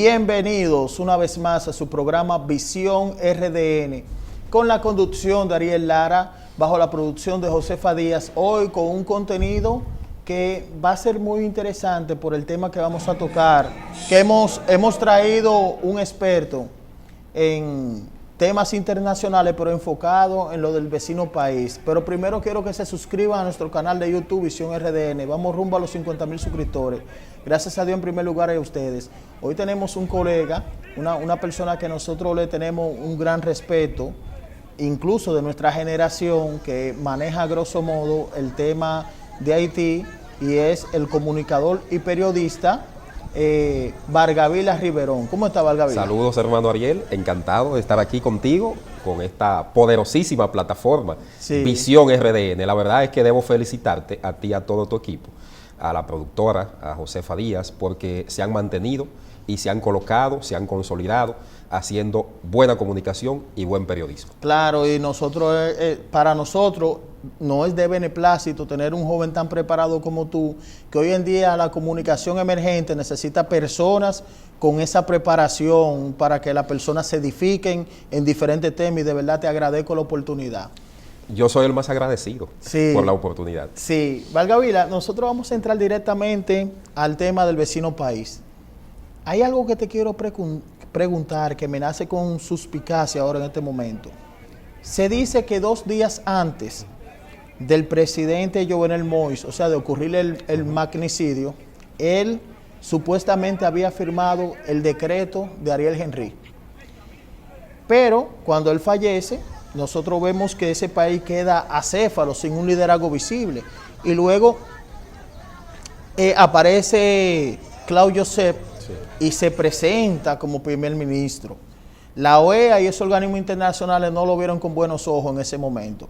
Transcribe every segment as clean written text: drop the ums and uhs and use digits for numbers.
Bienvenidos una vez más a su programa Visión RDN, con la conducción de Ariel Lara, bajo la producción de Josefa Díaz, hoy con un contenido que va a ser muy interesante por el tema que vamos a tocar, que hemos traído un experto en temas internacionales, pero enfocado en lo del vecino país. Pero primero quiero que se suscriban a nuestro canal de YouTube Visión RDN. Vamos rumbo a los 50,000 suscriptores. Gracias a Dios en primer lugar a ustedes. Hoy tenemos un colega, una persona que nosotros le tenemos un gran respeto, incluso de nuestra generación, que maneja a grosso modo el tema de Haití, y es el comunicador y periodista Vargavila Riverón. ¿Cómo está, Vargavila? Saludos, hermano Ariel, encantado de estar aquí contigo con esta poderosísima plataforma, sí. Visión RDN. La verdad es que debo felicitarte a ti y a todo tu equipo, a la productora, a Josefa Díaz, porque se han mantenido y se han colocado, se han consolidado, haciendo buena comunicación y buen periodismo. Claro, y nosotros, para nosotros, no es de beneplácito tener un joven tan preparado como tú, que hoy en día la comunicación emergente necesita personas con esa preparación para que las personas se edifiquen en diferentes temas, y de verdad te agradezco la oportunidad. Yo soy el más agradecido por la oportunidad. Sí, Vargavila, nosotros vamos a entrar directamente al tema del vecino país. Hay algo que te quiero preguntar que me nace con suspicacia ahora en este momento. Se dice que 2 días antes del presidente Jovenel Moïse, o sea, de ocurrir el magnicidio, él supuestamente había firmado el decreto de Ariel Henry. Pero cuando él fallece, nosotros vemos que ese país queda acéfalo, sin un liderazgo visible. Y luego aparece Claude Joseph y se presenta como primer ministro. La OEA y esos organismos internacionales no lo vieron con buenos ojos en ese momento.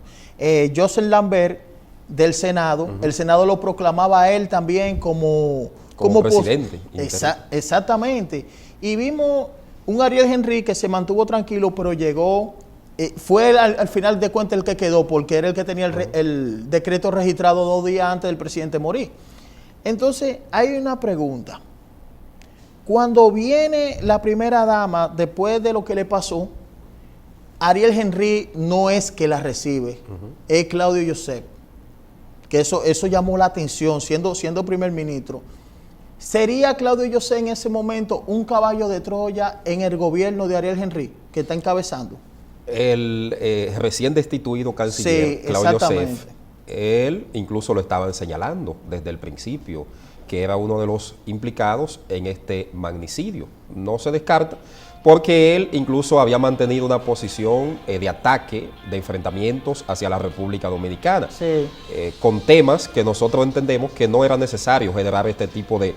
Joseph Lambert del Senado, el Senado lo proclamaba a él también como presidente. Exactamente. Y vimos un Ariel Henry que se mantuvo tranquilo, pero llegó, fue al final de cuentas el que quedó, porque era el que tenía el decreto registrado 2 días antes del presidente morir. Entonces, hay una pregunta. Cuando viene la primera dama, después de lo que le pasó, Ariel Henry no es que la recibe, es Claudio Joseph, que eso llamó la atención, siendo primer ministro. ¿Sería Claudio Joseph en ese momento un caballo de Troya en el gobierno de Ariel Henry, que está encabezando? El recién destituido canciller, Claudio Joseph, él incluso lo estaban señalando desde el principio, que era uno de los implicados en este magnicidio. No se descarta, porque él incluso había mantenido una posición de ataque, de enfrentamientos hacia la República Dominicana, con temas que nosotros entendemos que no era necesario generar este tipo de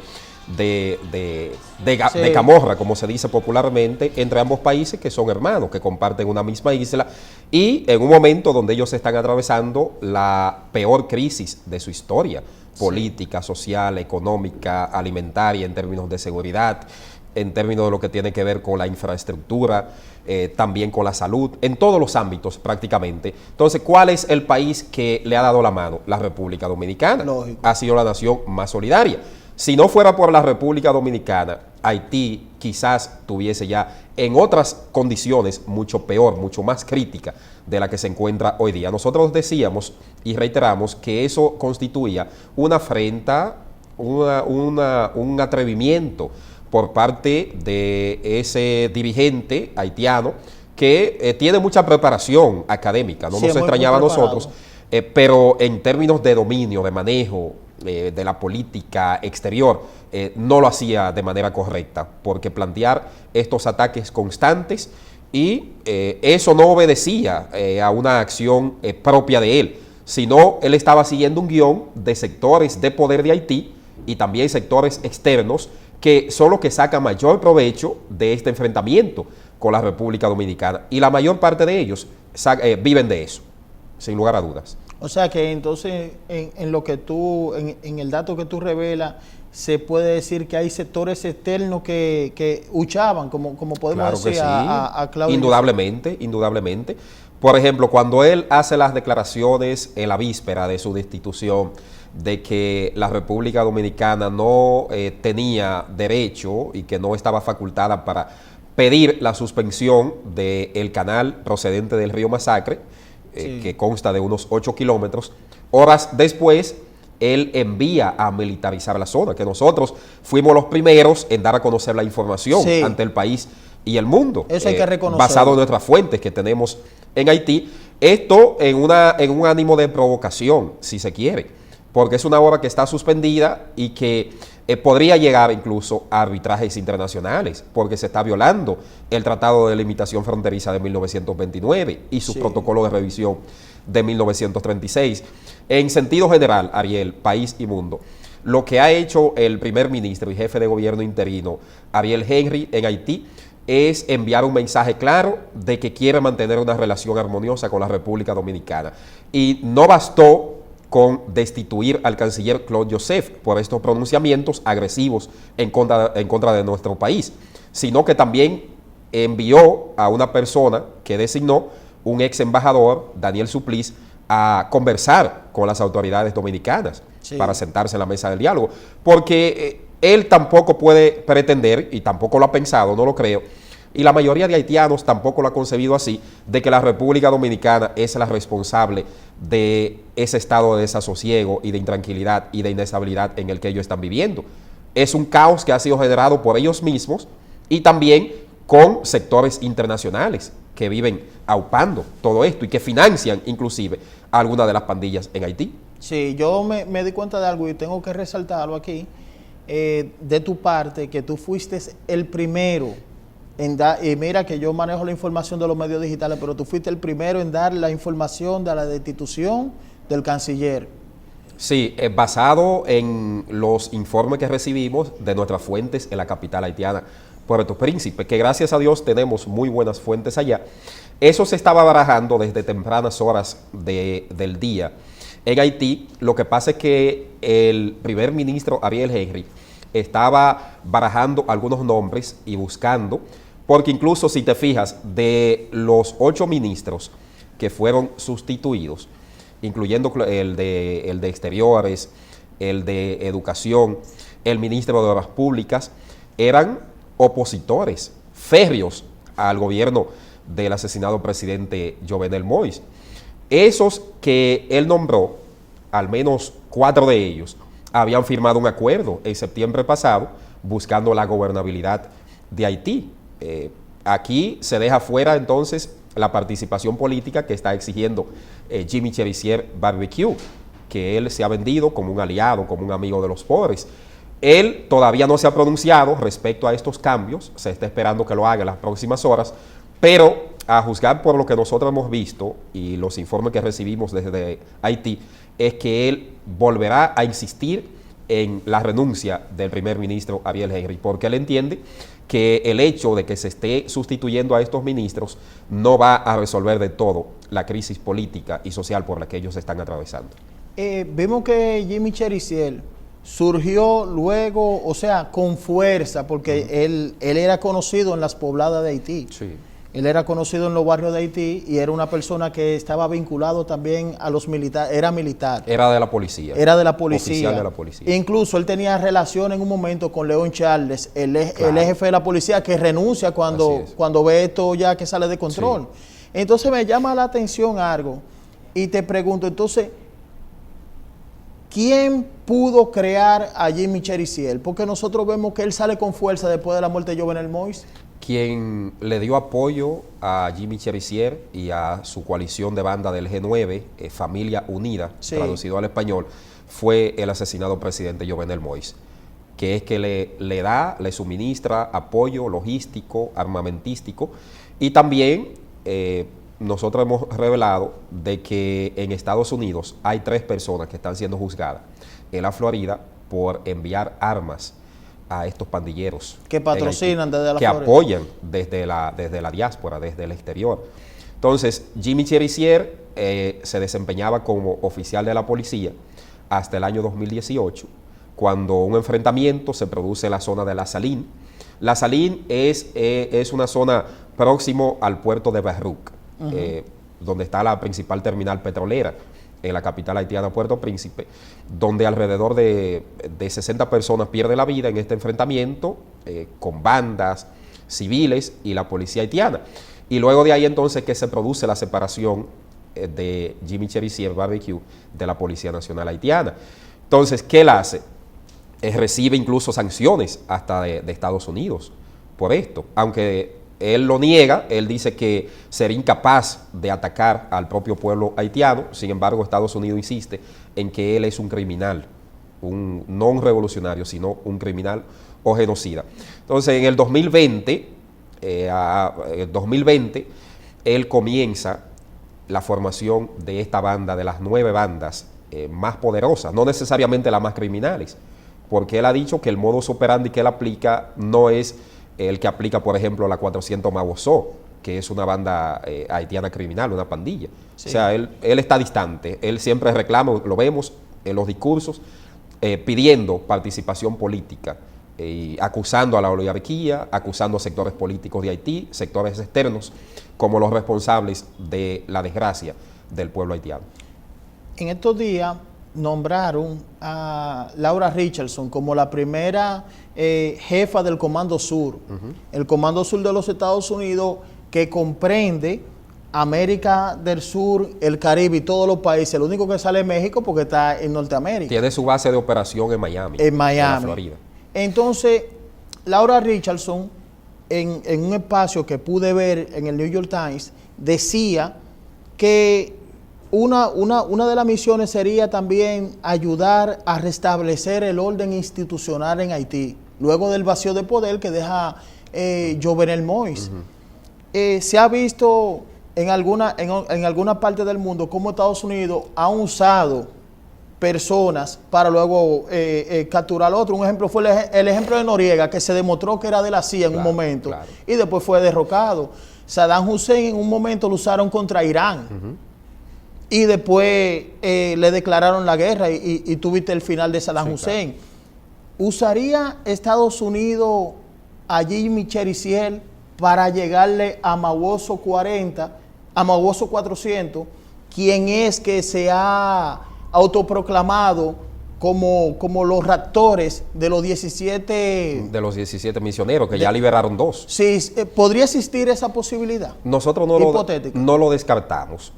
camorra, como se dice popularmente, entre ambos países que son hermanos, que comparten una misma isla, y en un momento donde ellos están atravesando la peor crisis de su historia, política, social, económica, alimentaria, en términos de seguridad, en términos de lo que tiene que ver con la infraestructura, también con la salud, en todos los ámbitos prácticamente. Entonces, ¿cuál es el país que le ha dado la mano? La República Dominicana. Lógico. Ha sido la nación más solidaria. Si no fuera por la República Dominicana, Haití quizás tuviese ya en otras condiciones mucho peor, mucho más crítica de la que se encuentra hoy día. Nosotros decíamos y reiteramos que eso constituía una afrenta, un atrevimiento por parte de ese dirigente haitiano que tiene mucha preparación académica, no nos extrañaba a nosotros, pero en términos de dominio, de manejo de la política exterior, no lo hacía de manera correcta, porque plantear estos ataques constantes y eso no obedecía a una acción propia de él, sino él estaba siguiendo un guión de sectores de poder de Haití y también sectores externos que son los que sacan mayor provecho de este enfrentamiento con la República Dominicana, y la mayor parte de ellos viven de eso, sin lugar a dudas. O sea que entonces en lo que en el dato que tú revelas, se puede decir que hay sectores externos que huchaban, como podemos claro decir, que sí. a Claudio. Indudablemente, indudablemente. Por ejemplo, cuando él hace las declaraciones en la víspera de su destitución, de que la República Dominicana no tenía derecho y que no estaba facultada para pedir la suspensión del canal procedente del río Masacre, que consta de unos 8 kilómetros. Horas después, él envía a militarizar la zona, que nosotros fuimos los primeros en dar a conocer la información ante el país y el mundo. Eso hay que reconocer. Basado en nuestras fuentes que tenemos en Haití. Esto en un ánimo de provocación, si se quiere, porque es una obra que está suspendida y que podría llegar incluso a arbitrajes internacionales, porque se está violando el Tratado de Limitación Fronteriza de 1929 y su protocolo de revisión de 1936. En sentido general, Ariel, país y mundo, lo que ha hecho el primer ministro y jefe de gobierno interino, Ariel Henry, en Haití, es enviar un mensaje claro de que quiere mantener una relación armoniosa con la República Dominicana. Y no bastó con destituir al canciller Claude Joseph por estos pronunciamientos agresivos en contra de nuestro país, sino que también envió a una persona que designó un ex embajador, Daniel Suplice, a conversar con las autoridades dominicanas para sentarse en la mesa del diálogo, porque él tampoco puede pretender, y tampoco lo ha pensado, no lo creo, y la mayoría de haitianos tampoco lo ha concebido así, de que la República Dominicana es la responsable de ese estado de desasosiego y de intranquilidad y de inestabilidad en el que ellos están viviendo. Es un caos que ha sido generado por ellos mismos y también con sectores internacionales que viven aupando todo esto y que financian inclusive a algunas de las pandillas en Haití. Sí, yo me di cuenta de algo y tengo que resaltarlo aquí, de tu parte, que tú fuiste el primero en dar, y mira que yo manejo la información de los medios digitales, pero tú fuiste el primero en dar la información de la destitución del canciller. Sí, basado en los informes que recibimos de nuestras fuentes en la capital haitiana, Puerto Príncipe, que gracias a Dios tenemos muy buenas fuentes allá. Eso se estaba barajando desde tempranas horas del día en Haití. Lo que pasa es que el primer ministro Ariel Henry estaba barajando algunos nombres y buscando, porque incluso si te fijas, de los 8 ministros que fueron sustituidos, incluyendo el de Exteriores, el de Educación, el ministro de Obras Públicas, eran opositores férreos al gobierno del asesinado presidente Jovenel Moïse. Esos que él nombró, al menos 4 de ellos, habían firmado un acuerdo en septiembre pasado buscando la gobernabilidad de Haití. Aquí se deja fuera entonces la participación política que está exigiendo Jimmy Cherizier Barbecue, que él se ha vendido como un aliado, como un amigo de los pobres. Él todavía no se ha pronunciado respecto a estos cambios, se está esperando que lo haga en las próximas horas, pero a juzgar por lo que nosotros hemos visto y los informes que recibimos desde Haití, es que él volverá a insistir en la renuncia del primer ministro Ariel Henry, porque él entiende que el hecho de que se esté sustituyendo a estos ministros no va a resolver de todo la crisis política y social por la que ellos están atravesando. Vemos que Jimmy Cherizier surgió luego, o sea, con fuerza, porque él era conocido en las pobladas de Haití. Sí. Él era conocido en los barrios de Haití y era una persona que estaba vinculado también a los militares, era militar. Era de la policía. Era de la policía. Oficial de la policía. Incluso él tenía relación en un momento con León Charles, el jefe de la policía, que renuncia cuando ve esto ya que sale de control. Sí. Entonces me llama la atención algo y te pregunto, entonces, ¿quién pudo crear a Jimmy Cherizier? Porque nosotros vemos que él sale con fuerza después de la muerte de Jovenel Moïse. Quien le dio apoyo a Jimmy Cherizier y a su coalición de banda del G9, Familia Unida, traducido al español, fue el asesinado presidente Jovenel Moïse, que es que le suministra apoyo logístico, armamentístico, y también nosotros hemos revelado de que en Estados Unidos hay 3 personas que están siendo juzgadas en la Florida por enviar armas a estos pandilleros que patrocinan desde la que Florida, apoyan desde la diáspora, desde el exterior. Entonces, Jimmy Cherizier se desempeñaba como oficial de la policía hasta el año 2018, cuando un enfrentamiento se produce en la zona de La Saline. La Saline es una zona próximo al puerto de Beirut, donde está la principal terminal petrolera en la capital haitiana, Puerto Príncipe, donde alrededor de 60 personas pierden la vida en este enfrentamiento con bandas civiles y la policía haitiana. Y luego de ahí entonces que se produce la separación de Jimmy Cherizier Barbecue de la Policía Nacional Haitiana. Entonces, ¿qué él hace? Recibe incluso sanciones hasta de Estados Unidos por esto, aunque él lo niega. Él dice que sería incapaz de atacar al propio pueblo haitiano. Sin embargo, Estados Unidos insiste en que él es un criminal, no un revolucionario, sino un criminal o genocida. Entonces, en el 2020, él comienza la formación de esta banda, de las 9 bandas más poderosas, no necesariamente las más criminales, porque él ha dicho que el modus operandi que él aplica no es el que aplica, por ejemplo, la 400 Mavosó, que es una banda haitiana criminal, una pandilla. Sí. O sea, él está distante, él siempre reclama, lo vemos en los discursos, pidiendo participación política, y acusando a la oligarquía, acusando a sectores políticos de Haití, sectores externos, como los responsables de la desgracia del pueblo haitiano. En estos días nombraron a Laura Richardson como la primera jefa del Comando Sur. El Comando Sur de los Estados Unidos, que comprende América del Sur, el Caribe y todos los países. El único que sale es México porque está en Norteamérica. Tiene su base de operación en Miami. En Miami. En la Florida. Entonces, Laura Richardson, en un espacio que pude ver en el New York Times, decía que una de las misiones sería también ayudar a restablecer el orden institucional en Haití, luego del vacío de poder que deja Jovenel Moïse. Se ha visto en alguna parte del mundo cómo Estados Unidos ha usado personas para luego capturar al otro. Un ejemplo fue el ejemplo de Noriega, que se demostró que era de la CIA en un momento, y después fue derrocado. Saddam Hussein en un momento lo usaron contra Irán, y después le declararon la guerra, y tuviste el final de Saddam Hussein. ¿Usaría Estados Unidos a Jimmy Cherizier para llegarle a Mawoso 400, quien es que se ha autoproclamado como los raptores de los 17... De los 17 misioneros, que ya liberaron 2. Sí, ¿podría existir esa posibilidad? Nosotros no lo descartamos,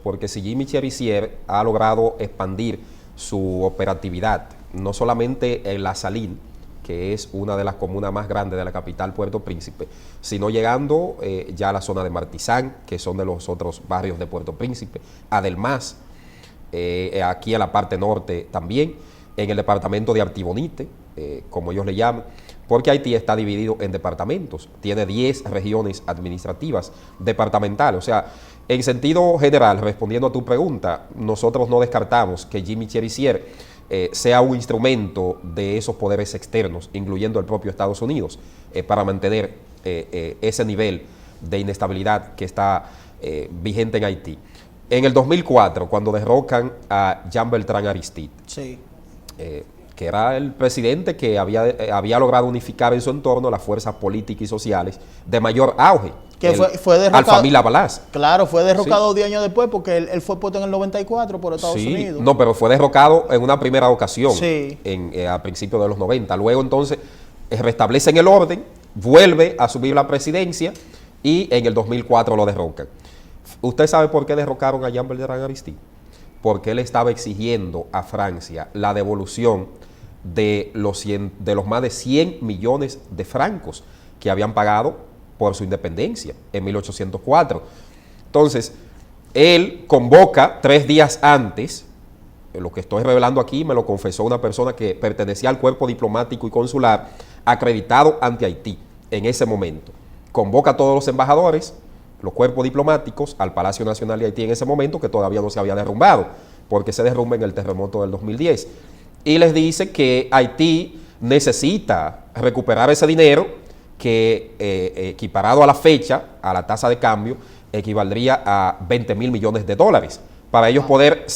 porque si Jimmy Cherizier ha logrado expandir su operatividad, no solamente en La Saline, que es una de las comunas más grandes de la capital Puerto Príncipe, sino llegando ya a la zona de Martizán, que son de los otros barrios de Puerto Príncipe, a Del Mas, aquí a la parte norte también, en el departamento de Artibonite, como ellos le llaman, porque Haití está dividido en departamentos, tiene 10 regiones administrativas departamentales. O sea, en sentido general, respondiendo a tu pregunta, nosotros no descartamos que Jimmy Cherizier sea un instrumento de esos poderes externos, incluyendo el propio Estados Unidos, para mantener ese nivel de inestabilidad que está vigente en Haití. En el 2004, cuando derrocan a Jean Bertrand Aristide, que era el presidente que había logrado unificar en su entorno las fuerzas políticas y sociales de mayor auge, que fue derrocado, Alfamila Balaz. Claro, fue derrocado 10 años después, porque él fue puesto en el 94 por Estados Unidos. No, pero fue derrocado en una primera ocasión, a principios de los 90. Luego entonces restablecen el orden, vuelve a subir la presidencia y en el 2004 lo derrocan. ¿Usted sabe por qué derrocaron a Jean Bertrand Aristide? Porque él estaba exigiendo a Francia la devolución de los más de 100 millones de francos que habían pagado por su independencia en 1804. Entonces, él convoca 3 días antes, lo que estoy revelando aquí me lo confesó una persona que pertenecía al cuerpo diplomático y consular acreditado ante Haití en ese momento. Convoca a todos los embajadores, los cuerpos diplomáticos, al Palacio Nacional de Haití en ese momento, que todavía no se había derrumbado, porque se derrumba en el terremoto del 2010. Y les dice que Haití necesita recuperar ese dinero que, equiparado a la fecha, a la tasa de cambio, equivaldría a 20.000 millones de dólares, para ellos poder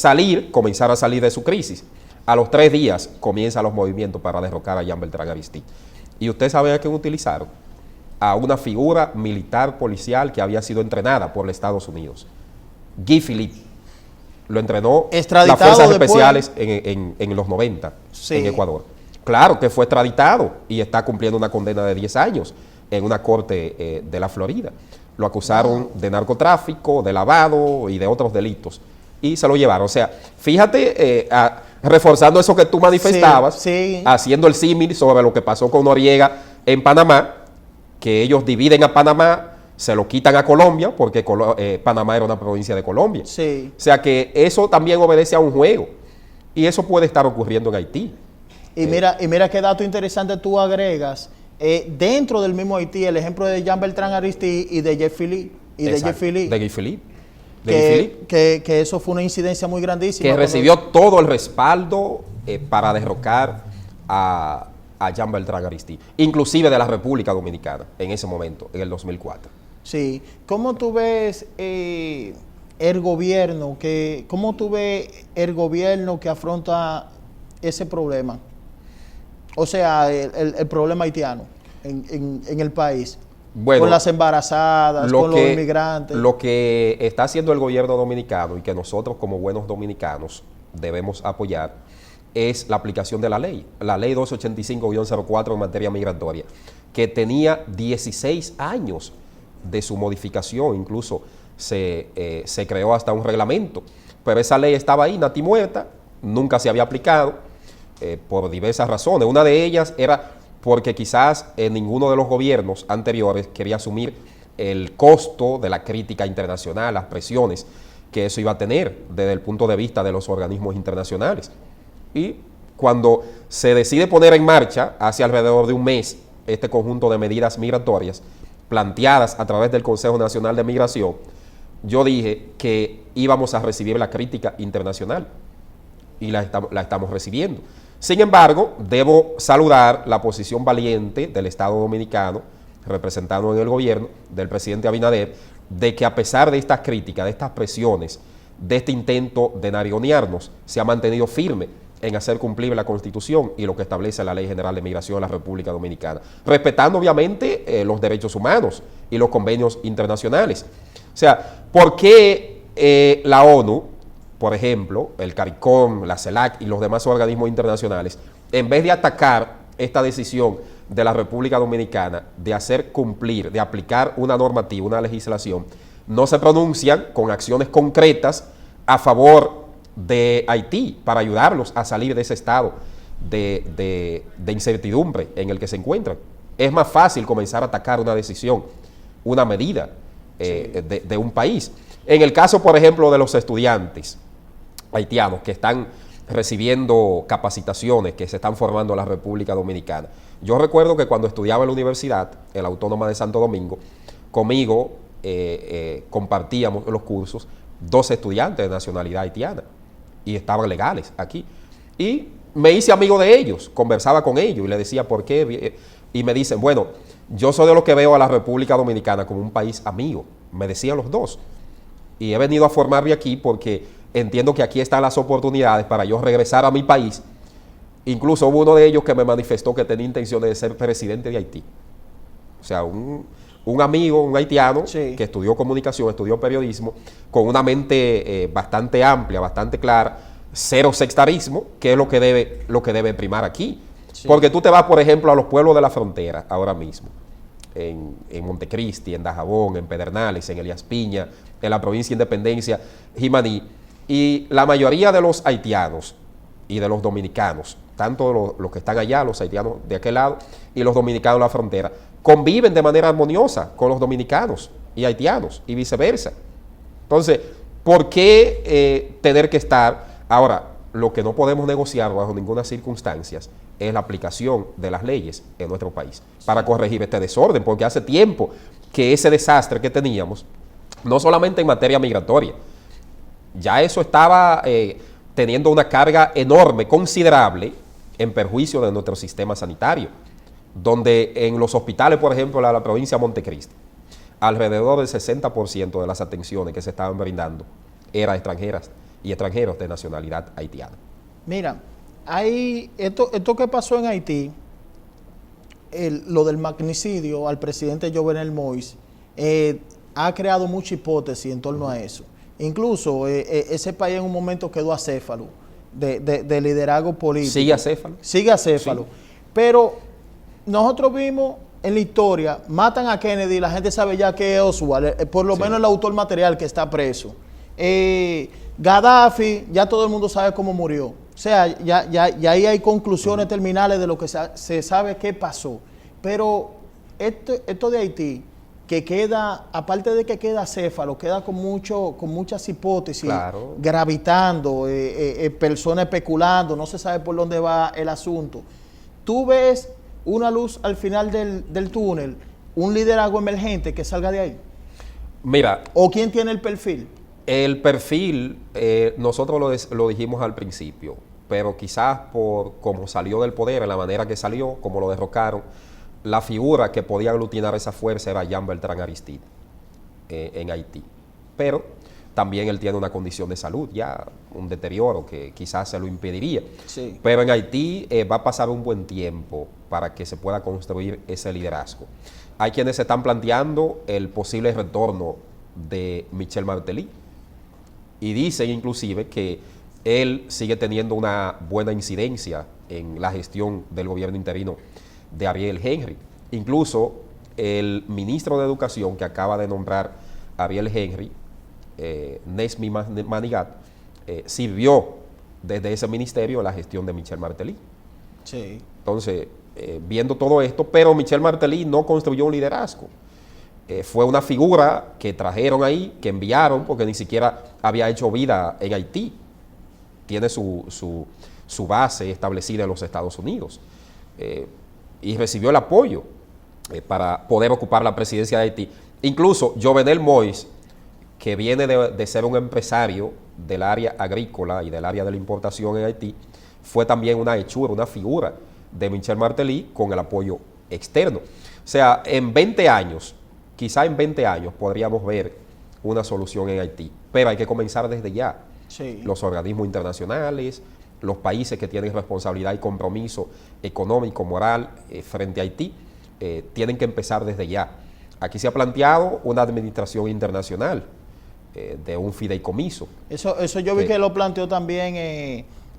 comenzar a salir de su crisis. A los 3 días comienzan los movimientos para derrocar a Jean Bertrand Aristide. ¿Y usted sabe a quién utilizaron? A una figura militar policial que había sido entrenada por los Estados Unidos, Guy Philippe. lo entrenó Extraditado las fuerzas después. especiales en los 90 Sí. en Ecuador. Claro que fue extraditado y está cumpliendo una condena de 10 años en una corte de la Florida. Lo acusaron de narcotráfico, de lavado y de otros delitos. Y se lo llevaron. O sea, fíjate, reforzando eso que tú manifestabas, Sí, sí. haciendo el símil sobre lo que pasó con Noriega en Panamá, que ellos dividen a Panamá, se lo quitan a Colombia, porque Panamá era una provincia de Colombia. Sí. O sea que eso también obedece a un juego. Y eso puede estar ocurriendo en Haití. Y mira qué dato interesante tú agregas. Dentro del mismo Haití, el ejemplo de Jean Bertrand Aristide y de Jeff Philip. Exacto, de Guy Philippe. Que eso fue una incidencia muy grandísima. Que recibió todo el respaldo para derrocar a Jean Bertrand Aristide, inclusive de la República Dominicana en ese momento, en el 2004. Sí. ¿Cómo tú ves el gobierno que afronta ese problema? O sea, el problema haitiano en el país. Bueno, con las embarazadas, con los inmigrantes. Lo que está haciendo el gobierno dominicano y que nosotros como buenos dominicanos debemos apoyar es la aplicación de la ley 285-04 en materia migratoria, que tenía 16 años de su modificación, incluso se creó hasta un reglamento, pero esa ley estaba ahí, natimuerta, nunca se había aplicado por diversas razones. Una de ellas era porque quizás ninguno de los gobiernos anteriores quería asumir el costo de la crítica internacional, las presiones que eso iba a tener desde el punto de vista de los organismos internacionales. Y cuando se decide poner en marcha, hace alrededor de un mes, este conjunto de medidas migratorias planteadas a través del Consejo Nacional de Migración, yo dije que íbamos a recibir la crítica internacional y la estamos recibiendo. Sin embargo, debo saludar la posición valiente del Estado Dominicano, representado en el gobierno, del presidente Abinader, de que a pesar de estas críticas, de estas presiones, de este intento de narionearnos, se ha mantenido firme en hacer cumplir la Constitución y lo que establece la Ley General de Migración de la República Dominicana, respetando obviamente los derechos humanos y los convenios internacionales. O sea, ¿por qué la ONU, por ejemplo, el CARICOM, la CELAC y los demás organismos internacionales, en vez de atacar esta decisión de la República Dominicana de hacer cumplir, de aplicar una normativa, una legislación, no se pronuncian con acciones concretas a favor de Haití para ayudarlos a salir de ese estado de incertidumbre en el que se encuentran? Es más fácil comenzar a atacar una decisión, una medida de un país. En el caso, por ejemplo, de los estudiantes haitianos que están recibiendo capacitaciones, que se están formando en la República Dominicana. Yo recuerdo que cuando estudiaba en la universidad, en la Autónoma de Santo Domingo, conmigo compartíamos los cursos 2 estudiantes de nacionalidad haitiana y estaban legales aquí. Y me hice amigo de ellos, conversaba con ellos y le decía por qué. Y me dicen, bueno, yo soy de los que veo a la República Dominicana como un país amigo, me decían los 2. Y he venido a formarme aquí porque entiendo que aquí están las oportunidades para yo regresar a mi país. Incluso hubo uno de ellos que me manifestó que tenía intenciones de ser presidente de Haití. O sea, un amigo, un haitiano, sí, que estudió comunicación, estudió periodismo, con una mente bastante amplia, bastante clara, cero sectarismo, que es lo que debe primar aquí. Sí. Porque tú te vas, por ejemplo, a los pueblos de la frontera ahora mismo, en Montecristi, en Dajabón, en Pedernales, en Elías Piña, en la provincia de Independencia, Jimaní, y la mayoría de los haitianos y de los dominicanos, tanto los que están allá, los haitianos de aquel lado, y los dominicanos de la frontera, conviven de manera armoniosa con los dominicanos y haitianos, y viceversa. Entonces, ¿por qué tener que estar? Ahora, lo que no podemos negociar bajo ninguna circunstancia es la aplicación de las leyes en nuestro país para corregir este desorden, porque hace tiempo que ese desastre que teníamos, no solamente en materia migratoria, ya eso estaba teniendo una carga enorme, considerable, en perjuicio de nuestro sistema sanitario, donde en los hospitales, por ejemplo, de la provincia de Montecristi, alrededor del 60% de las atenciones que se estaban brindando eran extranjeras y extranjeros de nacionalidad haitiana. Mira, esto que pasó en Haití, lo del magnicidio al presidente Jovenel Moïse, ha creado mucha hipótesis en torno a eso. Incluso ese país en un momento quedó acéfalo de liderazgo político. Sigue acéfalo. Sigue acéfalo. Sí. Pero nosotros vimos en la historia, matan a Kennedy, la gente sabe ya que es Oswald, por lo menos el autor material que está preso. Gaddafi, ya todo el mundo sabe cómo murió. O sea, ya ahí hay conclusiones terminales de lo que se sabe qué pasó. Pero esto de Haití, que queda, aparte de que queda acéfalo, queda con muchas hipótesis, claro, gravitando, personas especulando, no se sabe por dónde va el asunto. Tú ves una luz al final del túnel, un liderazgo emergente que salga de ahí. Mira. ¿O quién tiene el perfil? El perfil, nosotros lo dijimos al principio, pero quizás por cómo salió del poder, en la manera que salió, como lo derrocaron, la figura que podía aglutinar esa fuerza era Jean Bertrand Aristide en Haití. Pero también él tiene una condición de salud, ya un deterioro que quizás se lo impediría. Sí. Pero en Haití va a pasar un buen tiempo para que se pueda construir ese liderazgo. Hay quienes se están planteando el posible retorno de Michel Martelly y dicen inclusive que él sigue teniendo una buena incidencia en la gestión del gobierno interino de Ariel Henry. Incluso el ministro de Educación que acaba de nombrar Ariel Henry, Nesmi Manigat, sirvió desde ese ministerio la gestión de Michel Martelly. Sí. Entonces, viendo todo esto, pero Michel Martelly no construyó un liderazgo. Fue una figura que trajeron ahí, que enviaron, porque ni siquiera había hecho vida en Haití. Tiene su base establecida en los Estados Unidos. Y recibió el apoyo para poder ocupar la presidencia de Haití. Incluso Jovenel Moïse, que viene de ser un empresario del área agrícola y del área de la importación en Haití, fue también una hechura, una figura de Michel Martelly con el apoyo externo. O sea, en 20 años, quizá en 20 años podríamos ver una solución en Haití, pero hay que comenzar desde ya. Sí. Los organismos internacionales, los países que tienen responsabilidad y compromiso económico, moral frente a Haití, tienen que empezar desde ya. Aquí se ha planteado una administración internacional de un fideicomiso. Eso yo vi que lo planteó también,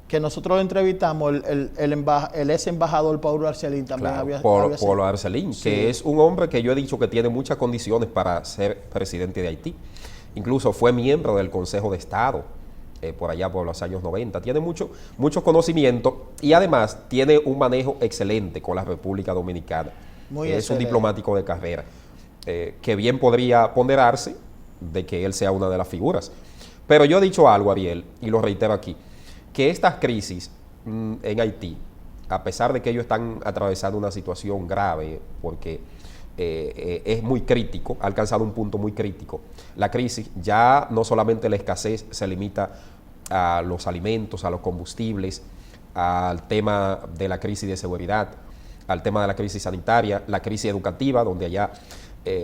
que nosotros lo entrevistamos, el ex embajador Paulo Arcelín también. Claro, Paulo Arcelín, sí, que es un hombre que yo he dicho que tiene muchas condiciones para ser presidente de Haití. Incluso fue miembro del Consejo de Estado por allá por los años 90. Tiene mucho conocimiento y además tiene un manejo excelente con la República Dominicana. Es un diplomático de carrera que bien podría ponderarse de que él sea una de las figuras. Pero yo he dicho algo, Ariel, y lo reitero aquí, que estas crisis en Haití, a pesar de que ellos están atravesando una situación grave, porque es muy crítico, ha alcanzado un punto muy crítico, la crisis, ya no solamente la escasez se limita a los alimentos, a los combustibles, al tema de la crisis de seguridad, al tema de la crisis sanitaria, la crisis educativa, donde allá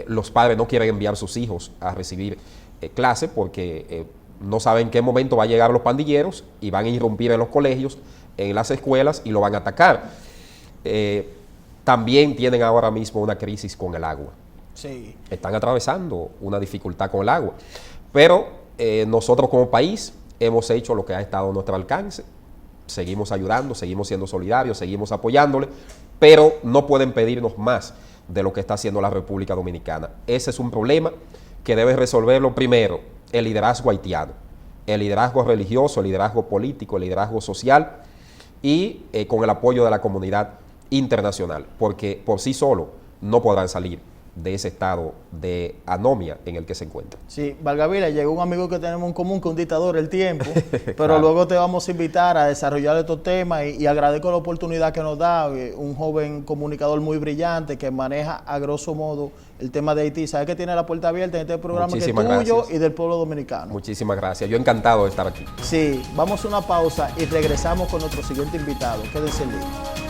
los padres no quieren enviar a sus hijos a recibir clases porque no saben en qué momento va a llegar los pandilleros y van a irrumpir en los colegios, en las escuelas y lo van a atacar. También tienen ahora mismo una crisis con el agua. Sí. Están atravesando una dificultad con el agua. Pero nosotros como país hemos hecho lo que ha estado a nuestro alcance. Seguimos ayudando, seguimos siendo solidarios, seguimos apoyándole, pero no pueden pedirnos más de lo que está haciendo la República Dominicana. Ese es un problema que debe resolverlo primero el liderazgo haitiano, el liderazgo religioso, el liderazgo político, el liderazgo social y con el apoyo de la comunidad internacional, porque por sí solo no podrán salir de ese estado de anomia en el que se encuentra. Sí, Valgavila, llegó un amigo que tenemos en común, que es un dictador, El Tiempo, pero claro, luego te vamos a invitar a desarrollar estos temas y agradezco la oportunidad que nos da un joven comunicador muy brillante que maneja a grosso modo el tema de Haití. Sabes que tiene la puerta abierta en este programa Muchísimas que es tuyo gracias. Y del pueblo dominicano. Muchísimas gracias, yo encantado de estar aquí. Sí, vamos a una pausa y regresamos con nuestro siguiente invitado. Quédense en línea.